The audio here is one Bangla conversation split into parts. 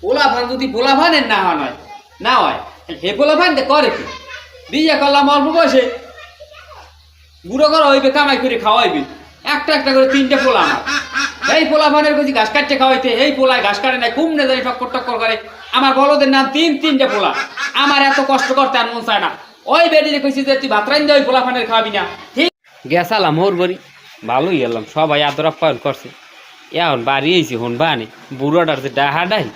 পোলাপান যদি পোলাপানের না হয় না হয় হে পোলাপান করে কি বিয়ে করলাম অল্প বয়সে বুড়ো করা হইবে কামাই করে খাওয়াইবে একটা একটা করে 3টে পোলা আমার এই পোলাপানের কাছে ঘাস কাটতে খাওয়াইতে এই পোলায় ঘাস কাটে নাই কুমনে জানি টক্কর টক্কর করে আমার বলদের নাম 3টে পোলা আমার এত কষ্ট করতে আর মন চায় না ওই বেডিরে কইছি যে তুই ভাত রাইন ওই পোলাপানের খাওয়াবি না ঠিক গেছালাম ওর বাড়ি ভালোই এলাম সবাই আদর আপ্যায়ন করছে এখন বাড়ি এসেছি হন বানে বুড়োটার যে ডাহা ডাই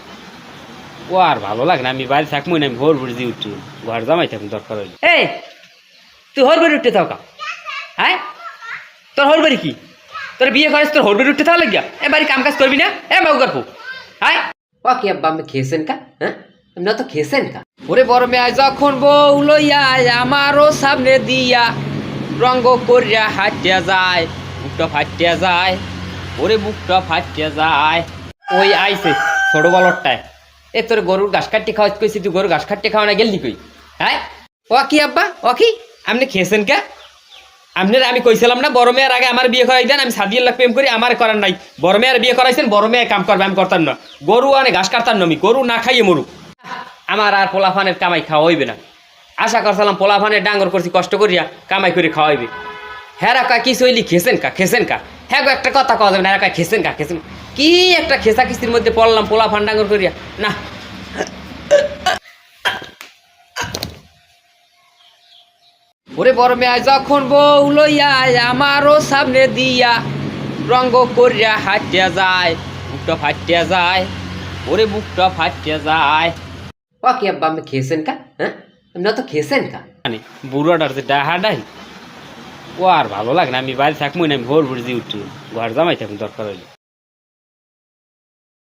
ও আর ভালো লাগে না আমি বাড়ি থাকবো না আমি ভোর ভোর দিয়ে উঠছি ঘর জামাই থাকুন দরকার হইলে এই তুই হর বাড়ি উঠতে থাকা হ্যাঁ তোর হর বাড়ি কি তোর বিয়ে করিস তোর হর বাড়ি উঠতে থাকা লাগিয়া এ বাড়ি কাম কাজ করবি না এ মাউ গর্পু হ্যাঁ ও কি আব্বা আমি খেয়েছেন কা হ্যাঁ না তো খেয়েছেন কা ওরে বড় মেয়ে যখন বউ লইয়া আমারও সামনে দিয়া রঙ্গ করিয়া হাঁটিয়া যায় বুকটা ফাটিয়া যায় ওরে বুকটা ফাটিয়া যায় ওই আইছে ছোট বলরটায় এ তোর গরুর ঘাস কাটতে খাওয়া কইছি তুই গরুর ঘাস কাটতে খাওয়া না গেলি কই হ্যাঁ ও কি আব্বা ও কি আপনি খেয়েছেন কা আপনার আমি কইছিলাম না বড় মেয়ের আগে আমার বিয়ে করাই দেন আমি সাদিয়ার লাখ প্রেম করি আমার করার নাই বড় মেয়ের বিয়ে করাইছেন বড় মেয়ে কাম করবে আমি করতাম না গরু আনে ঘাস কাটতাম না আমি গরু না খাইয়ে মরু আমার আর পোলাফানের কামাই খাওয়া হইবে না আশা করছিলাম পোলাফানের ডাঙ্গর করছি কষ্ট করিয়া কামাই করে খাওয়াইবে হ্যাঁ কা কি চইলি খেছেন কা হ্যাঁ গো একটা কথা কওয়া যাবে না কা খেছেন কি একটা খেসা খিস্তির মধ্যে পড়লাম পোলাফান ডাঙ্গর করিয়া না ওরে বড় মেয়ে যখন বউ লইয়া আমারও সামনে দিয়া রঙ্গ করিয়া হাঁটিয়া যায় বুকটা ফাটিয়া যায় ওরে বুকটা ফাটিয়া যায় ও কি আব্বা আপনি খেয়েছেন কা হ্যাঁ আপনি তো খেয়েছেন কা বুড়োটার যে ডাহা ডাই ও আর ভালো লাগে না আমি বাড়ি থাকবো না আমি ভোর ভোর দিয়ে উঠছি ঘর জামাই থাকুন দরকার হইলে